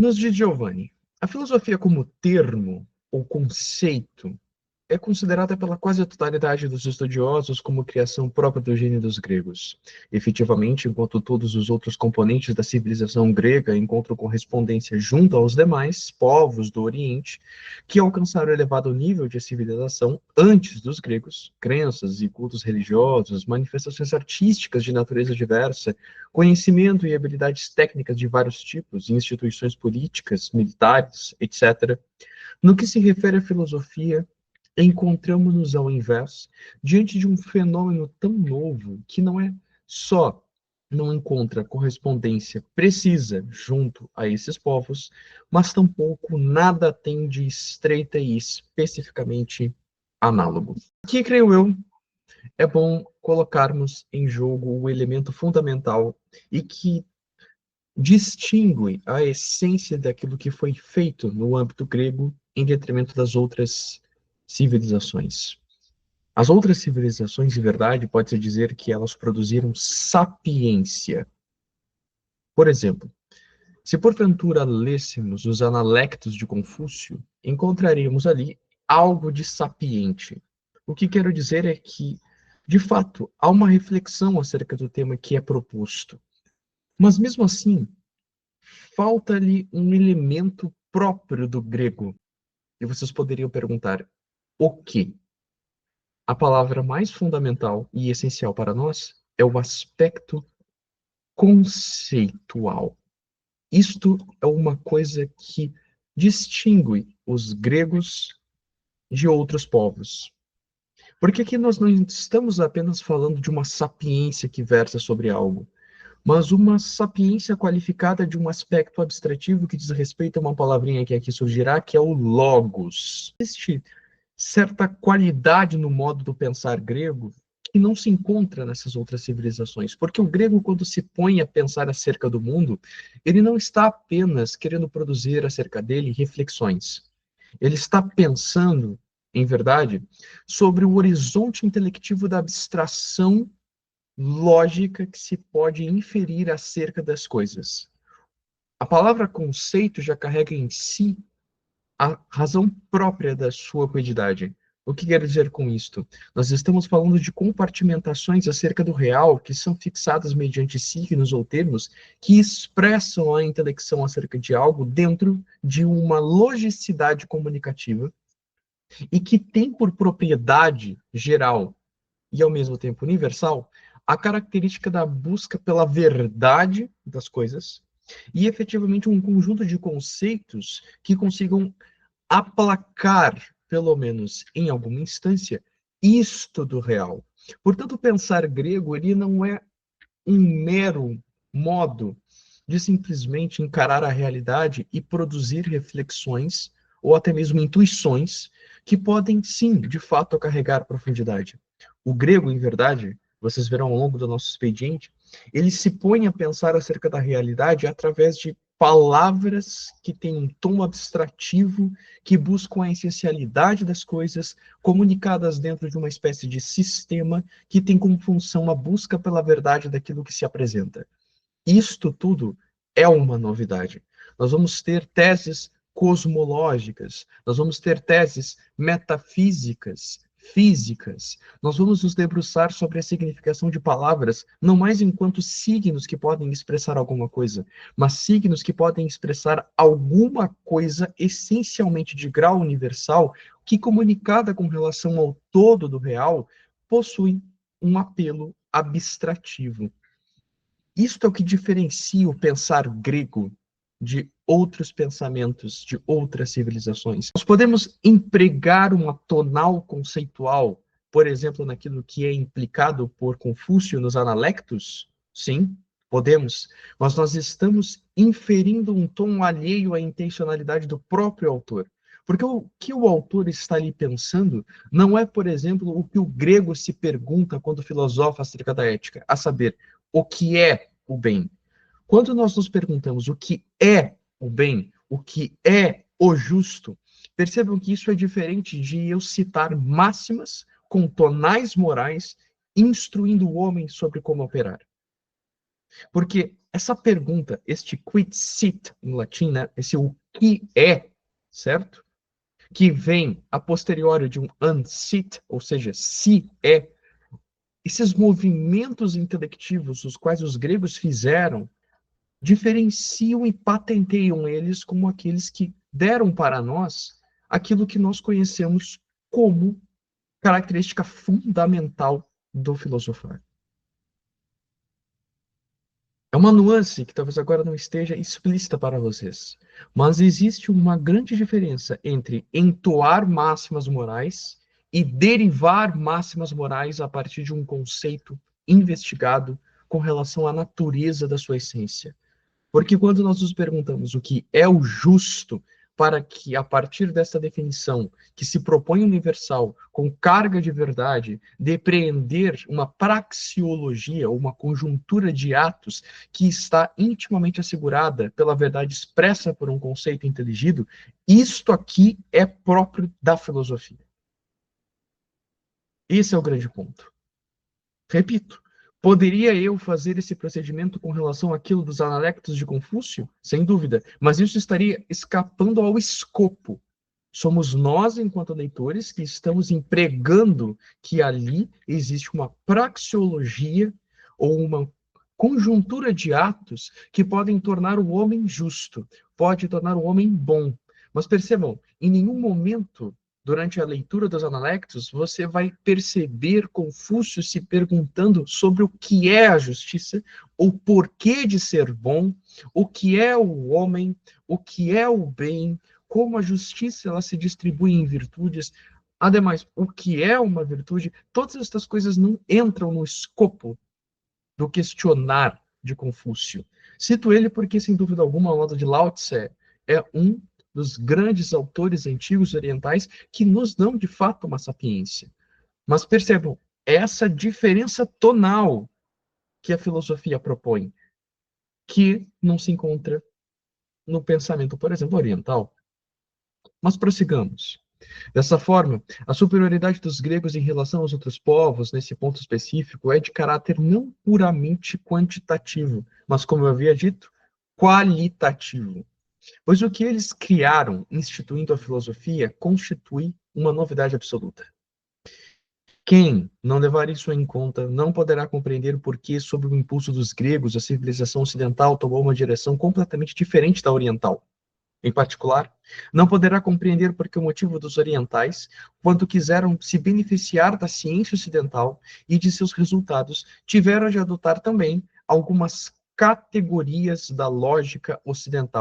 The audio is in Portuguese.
Nos diz Giovanni, a filosofia como termo ou conceito é considerada pela quase totalidade dos estudiosos como criação própria do gênio dos gregos. Efetivamente, enquanto todos os outros componentes da civilização grega encontram correspondência junto aos demais povos do Oriente, que alcançaram elevado nível de civilização antes dos gregos, crenças e cultos religiosos, manifestações artísticas de natureza diversa, conhecimento e habilidades técnicas de vários tipos, instituições políticas, militares, etc. No que se refere à filosofia, encontramos-nos ao invés, diante de um fenômeno tão novo que não encontra correspondência precisa junto a esses povos, mas tampouco nada tem de estreita e especificamente análogo. Aqui, creio eu, é bom colocarmos em jogo o elemento fundamental e que distingue a essência daquilo que foi feito no âmbito grego em detrimento das outras civilizações. As outras civilizações, de verdade, pode-se dizer que elas produziram sapiência. Por exemplo, se porventura lêssemos os Analectos de Confúcio, encontraríamos ali algo de sapiente. O que quero dizer é que, de fato, há uma reflexão acerca do tema que é proposto. Mas, mesmo assim, falta-lhe um elemento próprio do grego. E vocês poderiam perguntar, o quê? A palavra mais fundamental e essencial para nós é o aspecto conceitual. Isto é uma coisa que distingue os gregos de outros povos. Porque aqui nós não estamos apenas falando de uma sapiência que versa sobre algo, mas uma sapiência qualificada de um aspecto abstrativo que diz respeito a uma palavrinha que aqui surgirá, que é o logos. Existe certa qualidade no modo do pensar grego que não se encontra nessas outras civilizações, porque o grego, quando se põe a pensar acerca do mundo, ele não está apenas querendo produzir acerca dele reflexões. Ele está pensando, em verdade, sobre o horizonte intelectivo da abstração lógica que se pode inferir acerca das coisas. A palavra conceito já carrega em si a razão própria da sua quantidade. O que quero dizer com isto? Nós estamos falando de compartimentações acerca do real que são fixadas mediante signos ou termos que expressam a intelecção acerca de algo dentro de uma logicidade comunicativa e que tem por propriedade geral e ao mesmo tempo universal a característica da busca pela verdade das coisas e efetivamente um conjunto de conceitos que consigam aplacar, pelo menos em alguma instância, isto do real. Portanto, pensar grego ele não é um mero modo de simplesmente encarar a realidade e produzir reflexões ou até mesmo intuições que podem, sim, de fato, carregar profundidade. O grego, em verdade, vocês verão ao longo do nosso expediente, ele se põe a pensar acerca da realidade através de palavras que têm um tom abstrativo, que buscam a essencialidade das coisas, comunicadas dentro de uma espécie de sistema que tem como função a busca pela verdade daquilo que se apresenta. Isto tudo é uma novidade. Nós vamos ter teses cosmológicas, nós vamos ter teses metafísicas, físicas. Nós vamos nos debruçar sobre a significação de palavras, não mais enquanto signos que podem expressar alguma coisa, mas signos que podem expressar alguma coisa essencialmente de grau universal, que comunicada com relação ao todo do real, possui um apelo abstrativo. Isto é o que diferencia o pensar grego de outros pensamentos, de outras civilizações. Nós podemos empregar uma tonal conceitual, por exemplo, naquilo que é implicado por Confúcio nos Analectos? Sim, podemos, mas nós estamos inferindo um tom alheio à intencionalidade do próprio autor. Porque o que o autor está ali pensando não é, por exemplo, o que o grego se pergunta quando filosofa acerca da ética, a saber, o que é o bem. Quando nós nos perguntamos o que é o bem, o que é o justo, percebam que isso é diferente de eu citar máximas com tonais morais instruindo o homem sobre como operar. Porque essa pergunta, este quid sit em latim, né? Esse o que é, certo? Que vem a posteriori de um unsit, ou seja, se é, esses movimentos intelectivos, os quais os gregos fizeram, diferenciam e patenteiam eles como aqueles que deram para nós aquilo que nós conhecemos como característica fundamental do filosofar. É uma nuance que talvez agora não esteja explícita para vocês, mas existe uma grande diferença entre entoar máximas morais e derivar máximas morais a partir de um conceito investigado com relação à natureza da sua essência. Porque quando nós nos perguntamos o que é o justo, para que, a partir dessa definição, que se propõe universal, com carga de verdade, depreender uma praxeologia, ou uma conjuntura de atos que está intimamente assegurada pela verdade expressa por um conceito inteligido, isto aqui é próprio da filosofia. Esse é o grande ponto. Repito, poderia eu fazer esse procedimento com relação àquilo dos analectos de Confúcio? Sem dúvida, mas isso estaria escapando ao escopo. Somos nós, enquanto leitores, que estamos empregando que ali existe uma praxeologia ou uma conjuntura de atos que podem tornar o homem justo, pode tornar o homem bom. Mas percebam, em nenhum momento durante a leitura dos Analectos, você vai perceber Confúcio se perguntando sobre o que é a justiça, o porquê de ser bom, o que é o homem, o que é o bem, como a justiça ela se distribui em virtudes. Ademais, o que é uma virtude, todas estas coisas não entram no escopo do questionar de Confúcio. Cito ele porque, sem dúvida alguma, ao lado de Lao Tse, é um dos grandes autores antigos orientais que nos dão, de fato, uma sapiência. Mas percebam, essa diferença tonal que a filosofia propõe, que não se encontra no pensamento, por exemplo, oriental. Mas prossigamos. Dessa forma, a superioridade dos gregos em relação aos outros povos, nesse ponto específico, é de caráter não puramente quantitativo, mas, como eu havia dito, qualitativo. Pois o que eles criaram, instituindo a filosofia, constitui uma novidade absoluta. Quem não levar isso em conta não poderá compreender por que, sob o impulso dos gregos, a civilização ocidental tomou uma direção completamente diferente da oriental. Em particular, não poderá compreender por que o motivo dos orientais, quando quiseram se beneficiar da ciência ocidental e de seus resultados, tiveram de adotar também algumas categorias da lógica ocidental.